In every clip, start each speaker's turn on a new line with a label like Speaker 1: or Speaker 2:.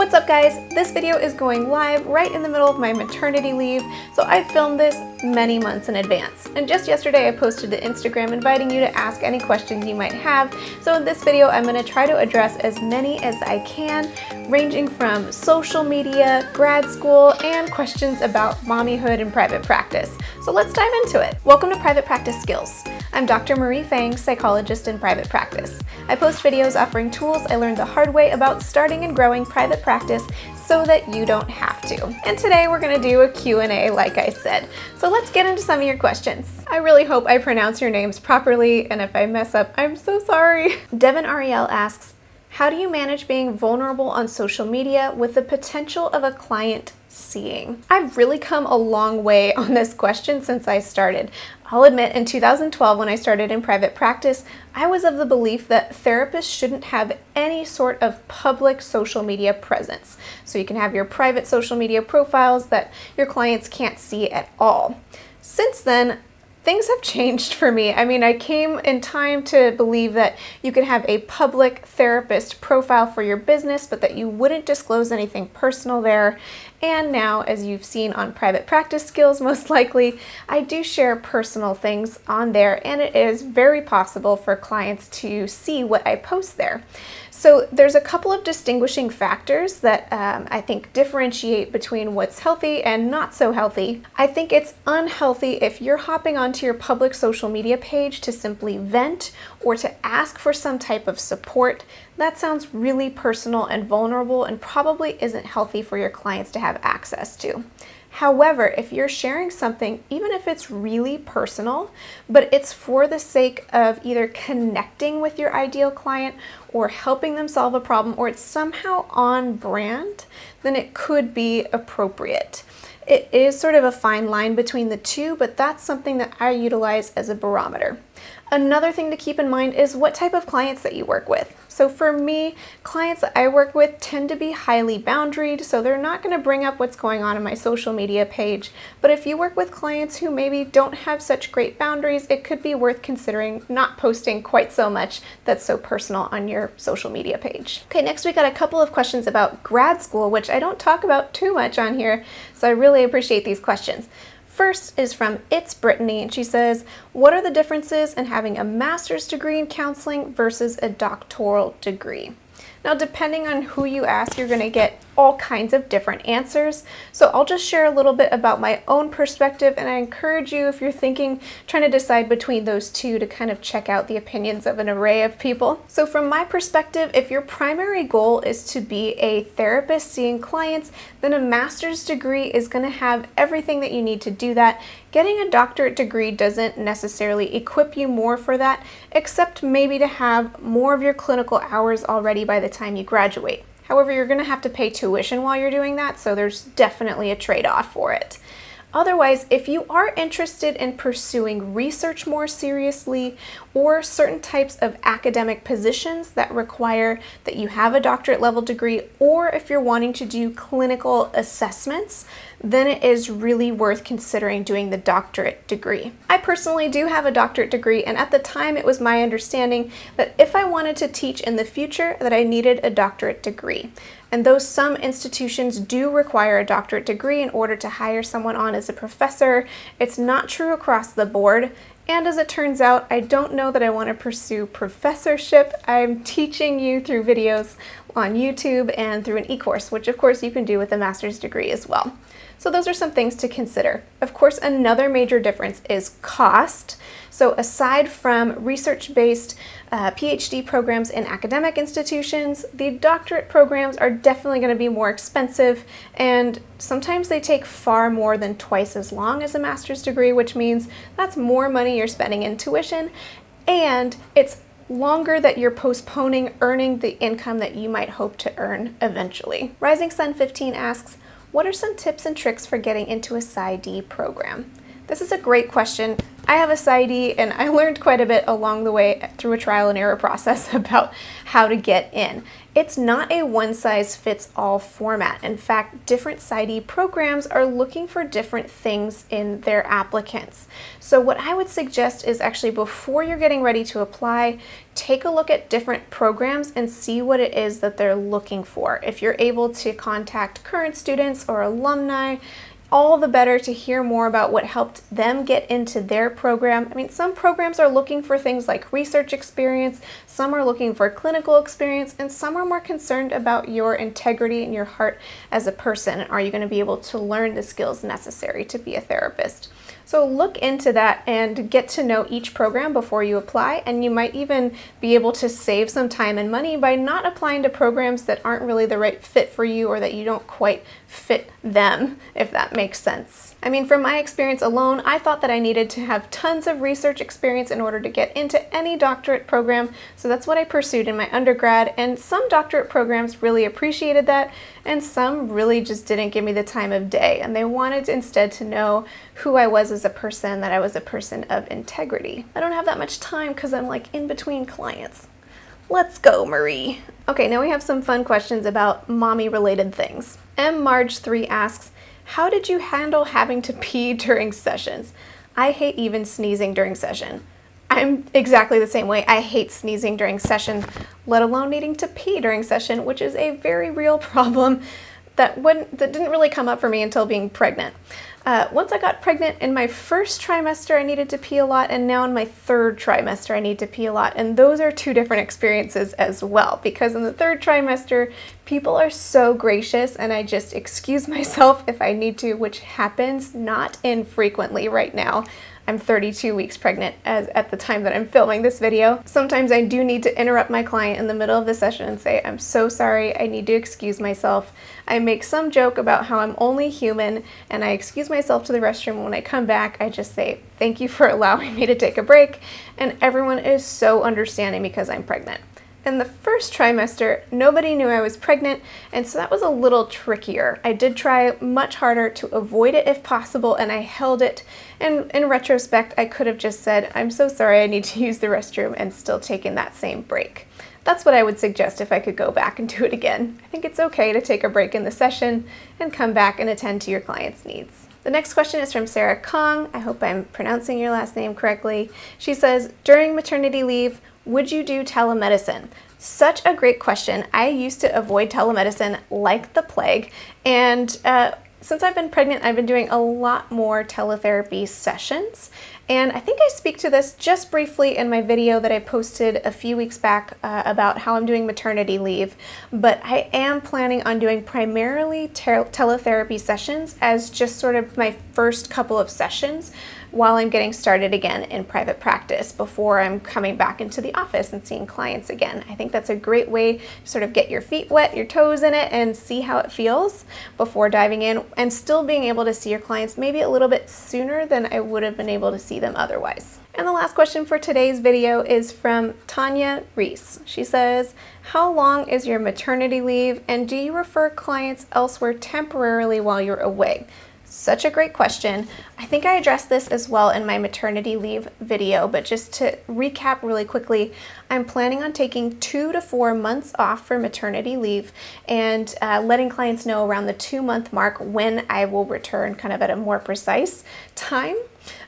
Speaker 1: What's up guys? This video is going live right in the middle of my maternity leave, so I filmed this many months in advance. And just yesterday I posted to Instagram inviting you to ask any questions you might have. So in this video I'm going to try to address as many as I can, ranging from social media, grad school, and questions about mommyhood and private practice. So let's dive into it. Welcome to Private Practice Skills. I'm Dr. Marie Fang, psychologist in private practice. I post videos offering tools I learned the hard way about starting and growing private practice so that you don't have to. And today we're gonna do a Q&A like I said. So let's get into some of your questions. I really hope I pronounce your names properly, and if I mess up, I'm so sorry. Devin Ariel asks, how do you manage being vulnerable on social media with the potential of a client seeing? I've really come a long way on this question since I started. I'll admit, in 2012 when I started in private practice, I was of the belief that therapists shouldn't have any sort of public social media presence. So you can have your private social media profiles that your clients can't see at all. Since then, things have changed for me. I mean, I came in time to believe that you could have a public therapist profile for your business, but that you wouldn't disclose anything personal there. And now, as you've seen on PrivatePracticeSkills, most likely, I do share personal things on there, and it is very possible for clients to see what I post there. So there's a couple of distinguishing factors that I think differentiate between what's healthy and not so healthy. I think it's unhealthy if you're hopping onto your public social media page to simply vent or to ask for some type of support. That sounds really personal and vulnerable and probably isn't healthy for your clients to have access to. However, if you're sharing something, even if it's really personal, but it's for the sake of either connecting with your ideal client or helping them solve a problem, or it's somehow on brand, then it could be appropriate. It is sort of a fine line between the two, but that's something that I utilize as a barometer. Another thing to keep in mind is what type of clients that you work with. So for me, clients that I work with tend to be highly boundaried, so they're not going to bring up what's going on my social media page. But if you work with clients who maybe don't have such great boundaries, it could be worth considering not posting quite so much that's so personal on your social media page. Okay, next we got a couple of questions about grad school, which I don't talk about too much on here, so I really appreciate these questions. First is from It's Brittany, and she says, what are the differences in having a master's degree in counseling versus a doctoral degree? Now, depending on who you ask, you're going to get all kinds of different answers. So I'll just share a little bit about my own perspective, and I encourage you, if you're trying to decide between those two, to kind of check out the opinions of an array of people. So from my perspective, if your primary goal is to be a therapist seeing clients, then a master's degree is going to have everything that you need to do that. Getting a doctorate degree doesn't necessarily equip you more for that, except maybe to have more of your clinical hours already by the time you graduate. However, you're going to have to pay tuition while you're doing that, so there's definitely a trade-off for it. Otherwise, if you are interested in pursuing research more seriously or certain types of academic positions that require that you have a doctorate level degree, or if you're wanting to do clinical assessments, then it is really worth considering doing the doctorate degree. I personally do have a doctorate degree, and at the time it was my understanding that if I wanted to teach in the future that I needed a doctorate degree. And though some institutions do require a doctorate degree in order to hire someone on as a professor, it's not true across the board. And as it turns out, I don't know that I want to pursue professorship. I'm teaching you through videos on YouTube and through an e-course, which of course you can do with a master's degree as well. So those are some things to consider. Of course, another major difference is cost. So aside from research-based PhD programs in academic institutions, the doctorate programs are definitely going to be more expensive, and sometimes they take far more than twice as long as a master's degree, which means that's more money you're spending in tuition, and it's longer that you're postponing earning the income that you might hope to earn eventually. Rising Sun 15 asks, what are some tips and tricks for getting into a PsyD program? This is a great question. I have a PsyD, and I learned quite a bit along the way through a trial and error process about how to get in. It's not a one-size-fits-all format. In fact, different PsyD programs are looking for different things in their applicants. So what I would suggest is actually, before you're getting ready to apply, take a look at different programs and see what it is that they're looking for. If you're able to contact current students or alumni, all the better to hear more about what helped them get into their program. I mean, some programs are looking for things like research experience, some are looking for clinical experience, and some are more concerned about your integrity and your heart as a person. Are you going to be able to learn the skills necessary to be a therapist? So look into that and get to know each program before you apply, and you might even be able to save some time and money by not applying to programs that aren't really the right fit for you, or that you don't quite fit them, if that makes sense. I mean, from my experience alone, I thought that I needed to have tons of research experience in order to get into any doctorate program, so that's what I pursued in my undergrad, and some doctorate programs really appreciated that, and some really just didn't give me the time of day, and they wanted instead to know who I was as a person, that I was a person of integrity. I don't have that much time because I'm like in between clients. Let's go, Marie. Okay, now we have some fun questions about mommy-related things. Marge3 asks, how did you handle having to pee during sessions? I hate even sneezing during session. I'm exactly the same way. I hate sneezing during session, let alone needing to pee during session, which is a very real problem that didn't really come up for me until being pregnant. Once I got pregnant, in my first trimester I needed to pee a lot, and now in my third trimester I need to pee a lot, and those are two different experiences as well, because in the third trimester people are so gracious and I just excuse myself if I need to, which happens not infrequently right now. I'm 32 weeks pregnant at the time that I'm filming this video. Sometimes I do need to interrupt my client in the middle of the session and say, I'm so sorry, I need to excuse myself. I make some joke about how I'm only human, and I excuse myself to the restroom. When I come back, I just say, thank you for allowing me to take a break, and everyone is so understanding because I'm pregnant. In the first trimester, nobody knew I was pregnant, and so that was a little trickier. I did try much harder to avoid it if possible, and I held it. And in retrospect, I could have just said, I'm so sorry, I need to use the restroom, and still taken that same break. That's what I would suggest if I could go back and do it again. I think it's okay to take a break in the session and come back and attend to your client's needs. The next question is from Sarah Kong. I hope I'm pronouncing your last name correctly. She says, during maternity leave, would you do telemedicine? Such a great question. I used to avoid telemedicine like the plague, and since I've been pregnant, I've been doing a lot more teletherapy sessions, and I think I speak to this just briefly in my video that I posted a few weeks back about how I'm doing maternity leave, but I am planning on doing primarily teletherapy sessions as just sort of my first couple of sessions while I'm getting started again in private practice before I'm coming back into the office and seeing clients again. I think that's a great way to sort of get your feet wet, your toes in it, and see how it feels before diving in, and still being able to see your clients maybe a little bit sooner than I would have been able to see them otherwise. And the last question for today's video is from Tanya Reese. She says, how long is your maternity leave, and do you refer clients elsewhere temporarily while you're away? Such a great question. I think I addressed this as well in my maternity leave video, but just to recap really quickly, I'm planning on taking 2 to 4 months off for maternity leave and letting clients know around the 2-month mark when I will return, kind of at a more precise time.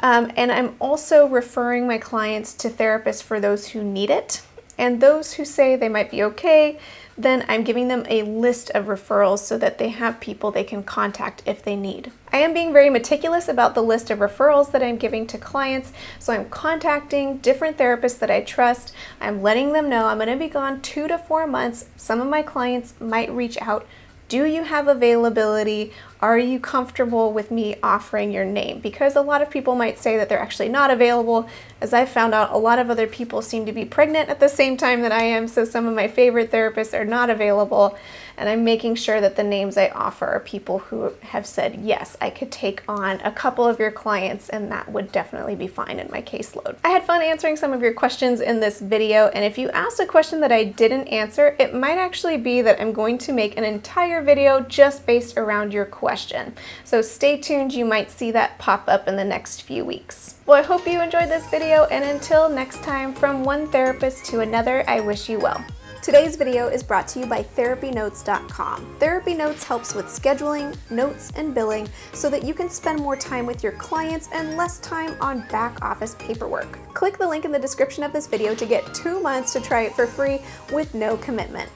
Speaker 1: And I'm also referring my clients to therapists for those who need it, and those who say they might be okay, then I'm giving them a list of referrals so that they have people they can contact if they need. I am being very meticulous about the list of referrals that I'm giving to clients, so I'm contacting different therapists that I trust. I'm letting them know I'm going to be gone 2 to 4 months. Some of my clients might reach out. Do you have availability? Are you comfortable with me offering your name? Because a lot of people might say that they're actually not available. As I found out, a lot of other people seem to be pregnant at the same time that I am, so some of my favorite therapists are not available. and I'm making sure that the names I offer are people who have said, yes, I could take on a couple of your clients and that would definitely be fine in my caseload. I had fun answering some of your questions in this video, and if you asked a question that I didn't answer, it might actually be that I'm going to make an entire video just based around your question. So stay tuned, you might see that pop up in the next few weeks. Well, I hope you enjoyed this video, and until next time, from one therapist to another, I wish you well. Today's video is brought to you by TherapyNotes.com. TherapyNotes helps with scheduling, notes, and billing so that you can spend more time with your clients and less time on back office paperwork. Click the link in the description of this video to get 2 months to try it for free with no commitment.